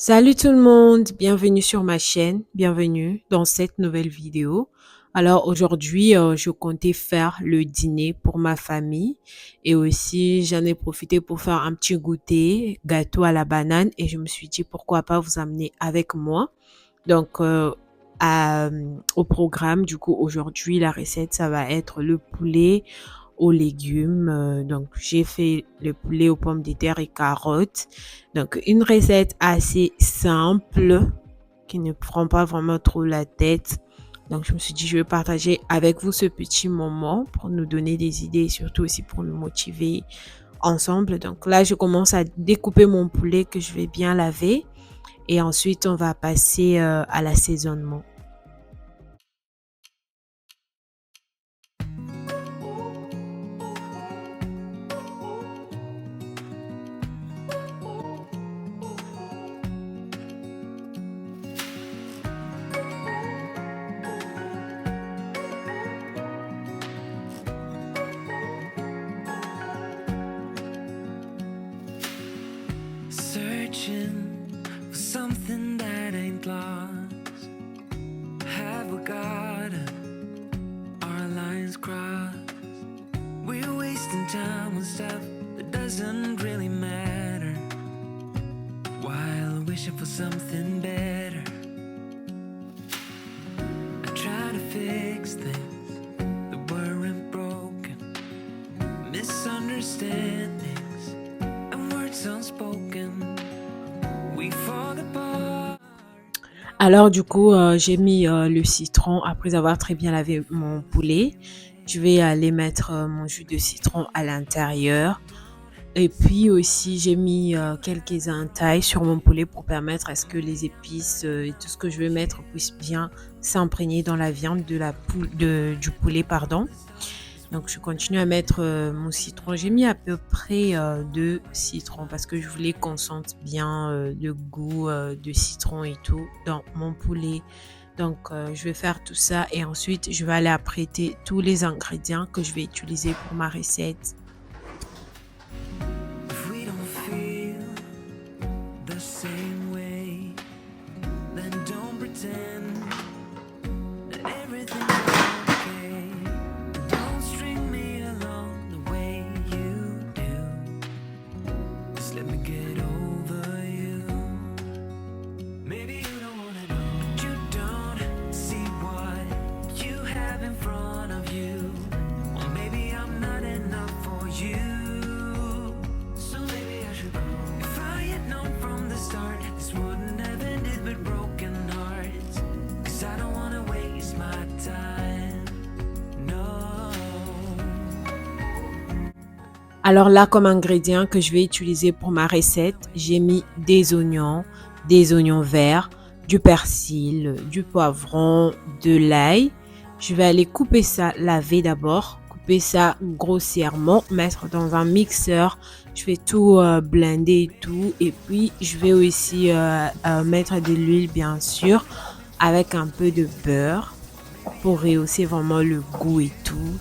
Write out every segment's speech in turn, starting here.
Salut tout le monde, bienvenue sur ma chaîne, bienvenue dans cette nouvelle vidéo. Alors aujourd'hui, je comptais faire le dîner pour ma famille et aussi j'en ai profité pour faire un petit goûter, gâteau à la banane et je me suis dit pourquoi pas vous amener avec moi. Donc au programme, du coup aujourd'hui la recette ça va être le poulet aux légumes. Donc, j'ai fait le poulet aux pommes de terre et carottes. Donc, une recette assez simple qui ne prend pas vraiment trop la tête. Donc, je me suis dit, je vais partager avec vous ce petit moment pour nous donner des idées et surtout aussi pour nous motiver ensemble. Donc, là, je commence à découper mon poulet que je vais bien laver et ensuite, on va passer à l'assaisonnement. Searching for something that ain't lost. Have we got our lines crossed? We're wasting time on stuff that doesn't really matter, while wishing for something better. I try to fix things that weren't broken, misunderstandings and words unspoken. We fall apart. Alors du coup, j'ai mis le citron après avoir très bien lavé mon poulet. Je vais aller mettre mon jus de citron à l'intérieur. Et puis aussi, j'ai mis quelques entailles sur mon poulet pour permettre à ce que les épices et tout ce que je vais mettre puisse bien s'imprégner dans la viande du poulet, pardon. Donc, je continue à mettre mon citron. J'ai mis à peu près 2 citrons parce que je voulais qu'on sente bien le goût de citron et tout dans mon poulet. Donc, je vais faire tout ça et ensuite, je vais aller apprêter tous les ingrédients que je vais utiliser pour ma recette. If we don't feel the same way, then don't pretend that everything's okay. Don't string me along the way you do. Just let me get over you. Maybe you don't wanna know. You don't see what you have in front of you. Or maybe I'm not enough for you. So maybe I should go. If I had known from the start, this wouldn't have ended with broken hearts. 'Cause I don't wanna waste my time. No. Alors là, comme ingrédient que je vais utiliser pour ma recette, j'ai mis des oignons verts, du persil, du poivron, de l'ail. Je vais aller couper ça, laver d'abord, couper ça grossièrement, mettre dans un mixeur. Je vais tout blender et tout. Et puis, je vais aussi mettre de l'huile, bien sûr, avec un peu de beurre pour rehausser vraiment le goût et tout.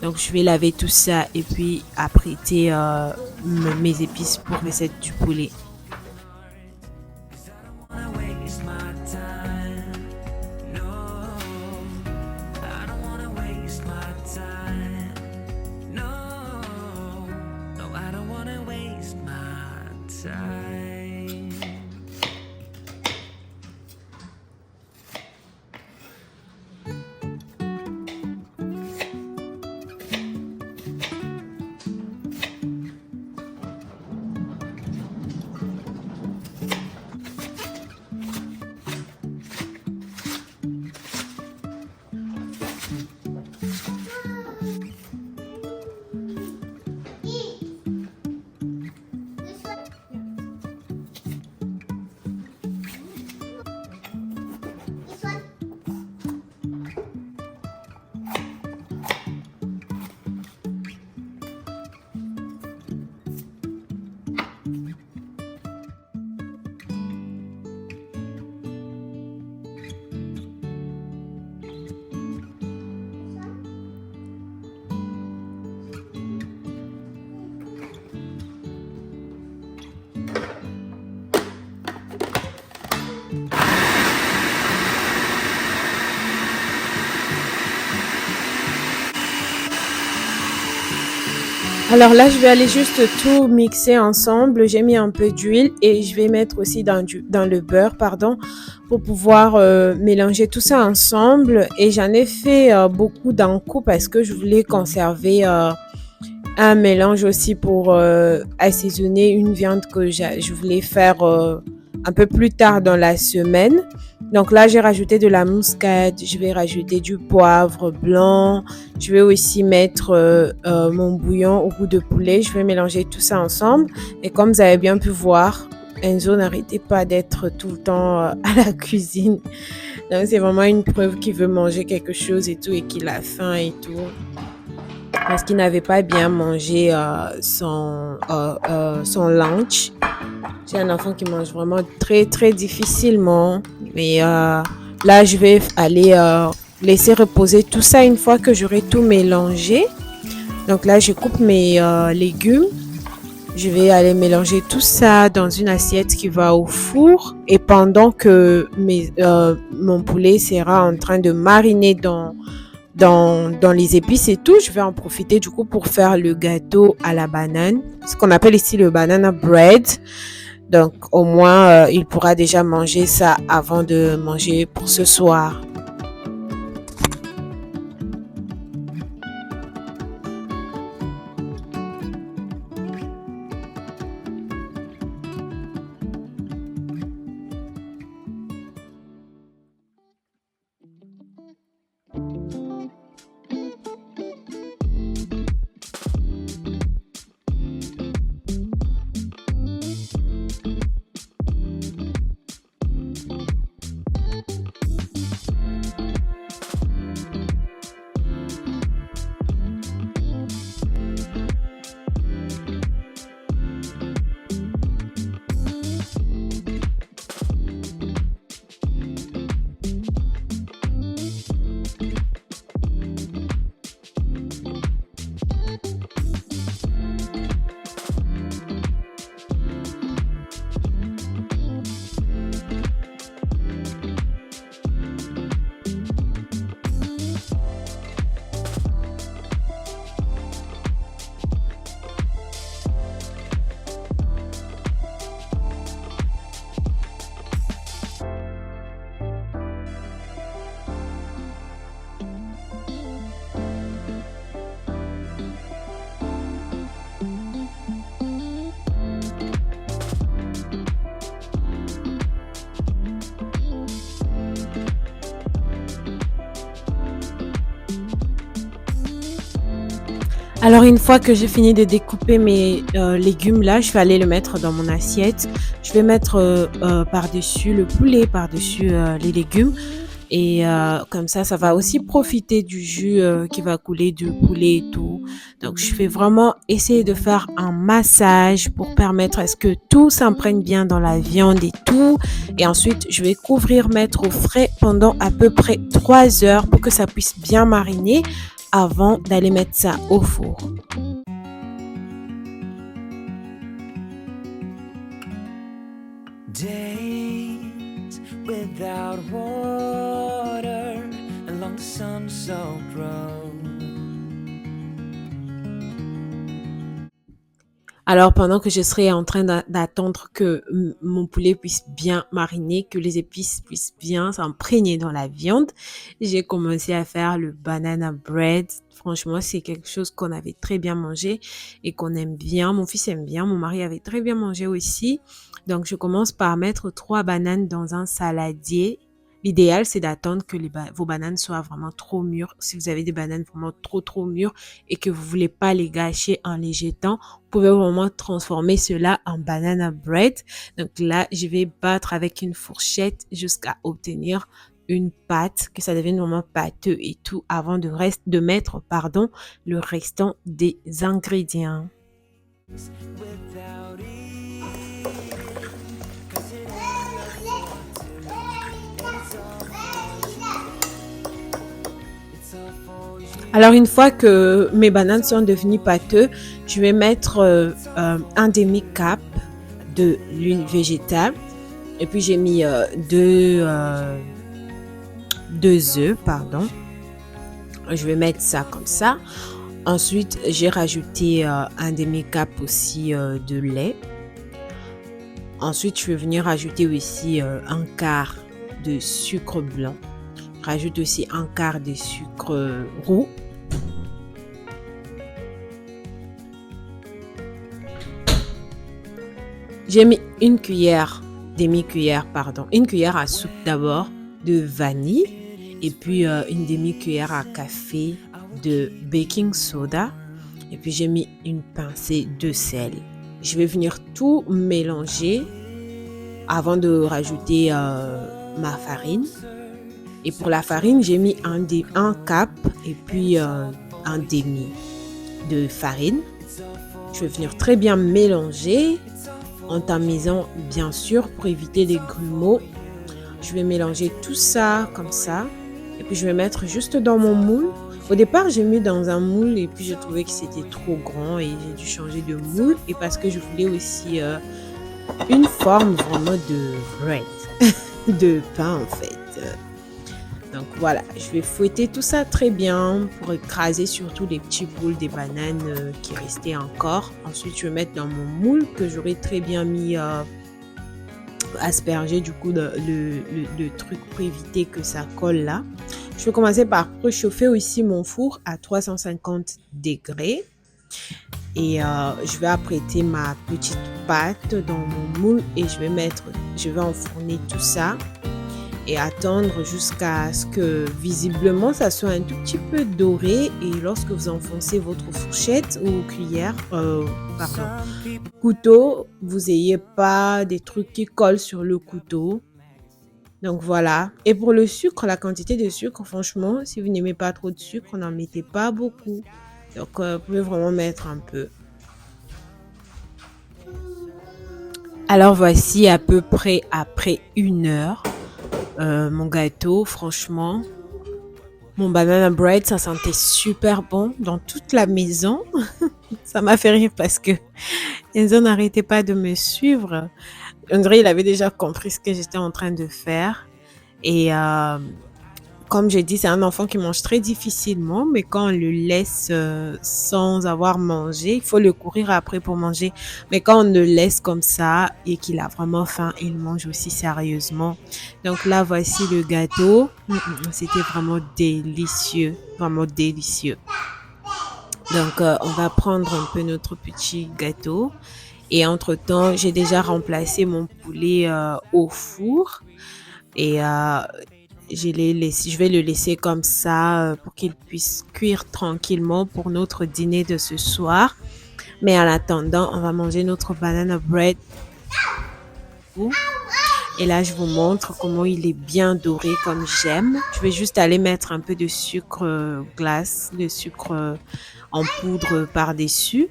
Donc, je vais laver tout ça et puis apprêter mes épices pour recette du poulet. 'Cause I don't wanna waste my time. No. I don't wanna waste my time. No. No, I don't wanna waste my time. Alors là, je vais aller juste tout mixer ensemble. J'ai mis un peu d'huile et je vais mettre aussi dans le beurre, pardon, pour pouvoir mélanger tout ça ensemble. Et j'en ai fait beaucoup d'un coup parce que je voulais conserver un mélange aussi pour assaisonner une viande que je voulais faire un peu plus tard dans la semaine. Donc là, j'ai rajouté de la muscade, je vais rajouter du poivre blanc, je vais aussi mettre mon bouillon au goût de poulet. Je vais mélanger tout ça ensemble. Et comme vous avez bien pu voir, Enzo n'arrêtait pas d'être tout le temps à la cuisine. Donc c'est vraiment une preuve qu'il veut manger quelque chose et tout et qu'il a faim et tout. Parce qu'il n'avait pas bien mangé son lunch. J'ai un enfant qui mange vraiment très très difficilement. Mais là, je vais aller laisser reposer tout ça une fois que j'aurai tout mélangé. Donc là, je coupe mes légumes. Je vais aller mélanger tout ça dans une assiette qui va au four. Et pendant que mon poulet sera en train de mariner dans les épices et tout, je vais en profiter du coup pour faire le gâteau à la banane. Ce qu'on appelle ici le banana bread. Donc, au moins, il pourra déjà manger ça avant de manger pour ce soir. Alors une fois que j'ai fini de découper mes légumes là, je vais aller le mettre dans mon assiette. Je vais mettre par-dessus le poulet, par-dessus les légumes. Et comme ça va aussi profiter du jus qui va couler du poulet et tout. Donc je vais vraiment essayer de faire un massage pour permettre à ce que tout s'imprègne bien dans la viande et tout. Et ensuite, je vais couvrir, mettre au frais pendant à peu près 3 heures pour que ça puisse bien mariner avant d'aller mettre ça au four. Days without water along the sun-soaked road. Alors pendant que je serai en train d'attendre que mon poulet puisse bien mariner, que les épices puissent bien s'imprégner dans la viande, j'ai commencé à faire le banana bread. Franchement, c'est quelque chose qu'on avait très bien mangé et qu'on aime bien. Mon fils aime bien, mon mari avait très bien mangé aussi. Donc je commence par mettre 3 bananes dans un saladier. L'idéal, c'est d'attendre que vos bananes soient vraiment trop mûres. Si vous avez des bananes vraiment trop mûres et que vous voulez pas les gâcher en les jetant, vous pouvez vraiment transformer cela en banana bread. Donc là, je vais battre avec une fourchette jusqu'à obtenir une pâte, que ça devienne vraiment pâteux et tout avant de mettre le restant des ingrédients. Without eating, 'cause it ain't enough for two. It's all for you. Alors une fois que mes bananes sont devenues pâteuses, je vais mettre un demi-cup de l'huile végétale et puis j'ai mis deux œufs, pardon. Je vais mettre ça comme ça. Ensuite, j'ai rajouté un demi-cup aussi de lait. Ensuite, je vais venir rajouter aussi un quart de sucre blanc. Je rajoute aussi un quart de sucre roux. J'ai mis une cuillère, demi-cuillère, pardon, une cuillère à soupe d'abord de vanille et puis une demi-cuillère à café de baking soda et puis j'ai mis une pincée de sel. Je vais venir tout mélanger avant de rajouter ma farine. Et pour la farine, j'ai mis un cap et puis un demi de farine. Je vais venir très bien mélanger en tamisant bien sûr pour éviter les grumeaux. Je vais mélanger tout ça comme ça et puis je vais mettre juste dans mon moule. Au départ, j'ai mis dans un moule et puis j'ai trouvé que c'était trop grand et j'ai dû changer de moule et parce que je voulais aussi une forme vraiment de bread, de pain en fait. Donc voilà, je vais fouetter tout ça très bien pour écraser surtout les petits boules des bananes qui restaient encore. Ensuite, je vais mettre dans mon moule que j'aurais très bien mis aspergé du coup le truc pour éviter que ça colle là. Je vais commencer par préchauffer aussi mon four à 350 degrés. Et je vais apprêter ma petite pâte dans mon moule et je vais enfourner tout ça et attendre jusqu'à ce que visiblement ça soit un tout petit peu doré et lorsque vous enfoncez votre fourchette ou cuillère, couteau, vous n'ayez pas des trucs qui collent sur le couteau. Donc voilà. Et pour le sucre, la quantité de sucre, franchement, si vous n'aimez pas trop de sucre, n'en mettez pas beaucoup. Donc vous pouvez vraiment mettre un peu. Alors voici à peu près après 1 heure. Mon gâteau, franchement, mon banana bread, ça sentait super bon dans toute la maison. Ça m'a fait rire parce que Enzo n'arrêtait pas de me suivre. On dirait qu'il avait déjà compris ce que j'étais en train de faire. Et comme j'ai dit, c'est un enfant qui mange très difficilement, mais quand on le laisse sans avoir mangé, il faut le courir après pour manger. Mais quand on le laisse comme ça et qu'il a vraiment faim, il mange aussi sérieusement. Donc là, voici le gâteau. C'était vraiment délicieux, vraiment délicieux. Donc, on va prendre un peu notre petit gâteau. Et entre-temps, j'ai déjà remplacé mon poulet au four. Et je vais le laisser comme ça pour qu'il puisse cuire tranquillement pour notre dîner de ce soir. Mais en attendant, on va manger notre banana bread. Et là, je vous montre comment il est bien doré comme j'aime. Je vais juste aller mettre un peu de sucre glace, de sucre en poudre par-dessus.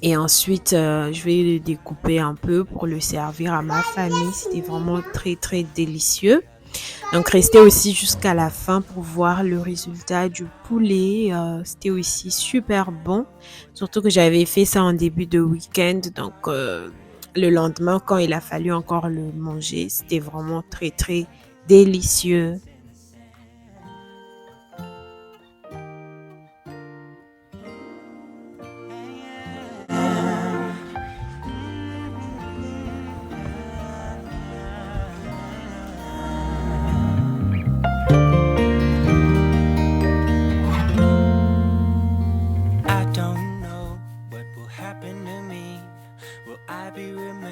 Et ensuite, je vais le découper un peu pour le servir à ma famille. C'était vraiment très, très délicieux. Donc, restez aussi jusqu'à la fin pour voir le résultat du poulet. C'était aussi super bon. Surtout que j'avais fait ça en début de week-end. Donc, le lendemain, quand il a fallu encore le manger, c'était vraiment très, très délicieux.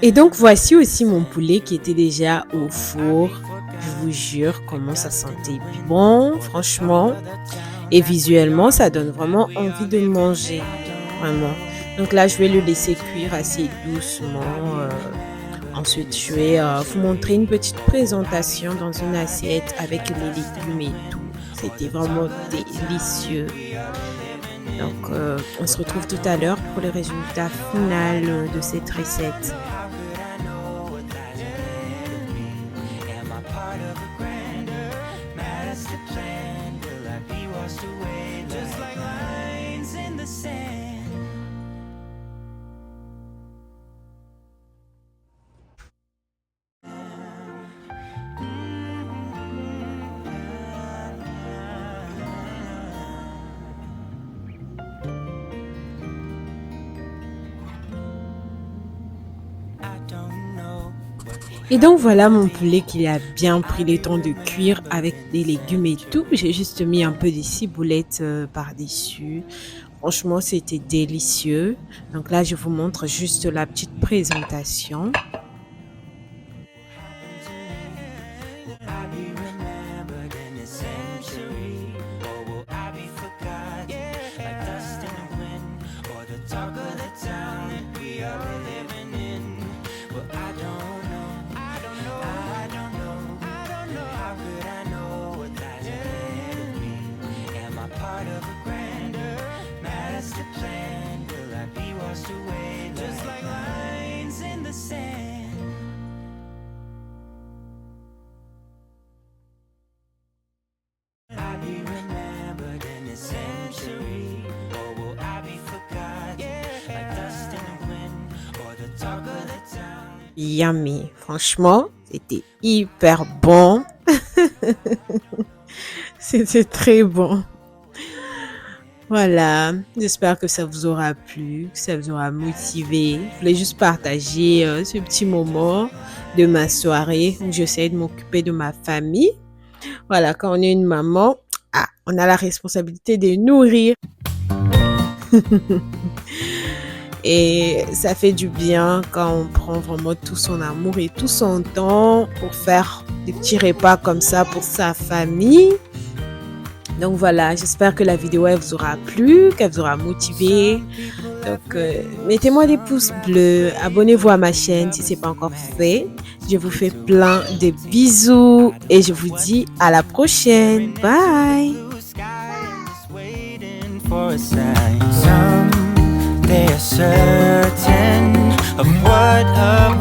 Et donc, voici aussi mon poulet qui était déjà au four. Je vous jure comment ça sentait bon, franchement. Et visuellement, ça donne vraiment envie de manger, vraiment. Donc là, je vais le laisser cuire assez doucement. Ensuite, je vais vous montrer une petite présentation dans une assiette avec les légumes et tout. C'était vraiment délicieux. Donc, on se retrouve tout à l'heure pour le résultat final de cette recette. Et donc voilà mon poulet qu'il a bien pris le temps de cuire avec des légumes et tout. J'ai juste mis un peu de ciboulette par-dessus. Franchement, c'était délicieux. Donc là, je vous montre juste la petite présentation. Will I be remembered in a century? Or will I be forgotten like dust in the wind? Or the talk of the town that we are living in? Well, I don't know. I don't know. I don't know. I don't know. How could I know what lies ahead of me? Am I part of a grander master plan? Will I be washed away just like lines in the sand? I be remembered in a century, or will I be forgotten like dust in the wind, or the talk of the town? Yummy. Franchement, c'était hyper bon. C'était très bon. Voilà, j'espère que ça vous aura plu, que ça vous aura motivé. Je voulais juste partager ce petit moment de ma soirée où j'essaie de m'occuper de ma famille. Voilà, quand on est une maman, on a la responsabilité de nourrir. Et ça fait du bien quand on prend vraiment tout son amour et tout son temps pour faire des petits repas comme ça pour sa famille. Donc voilà, j'espère que la vidéo elle vous aura plu, qu'elle vous aura motivé. Donc mettez-moi des pouces bleus, abonnez-vous à ma chaîne si ce n'est pas encore fait. Je vous fais plein de bisous et je vous dis à la prochaine. Bye. Blue sky is waiting for a sign. Someday are certain of what a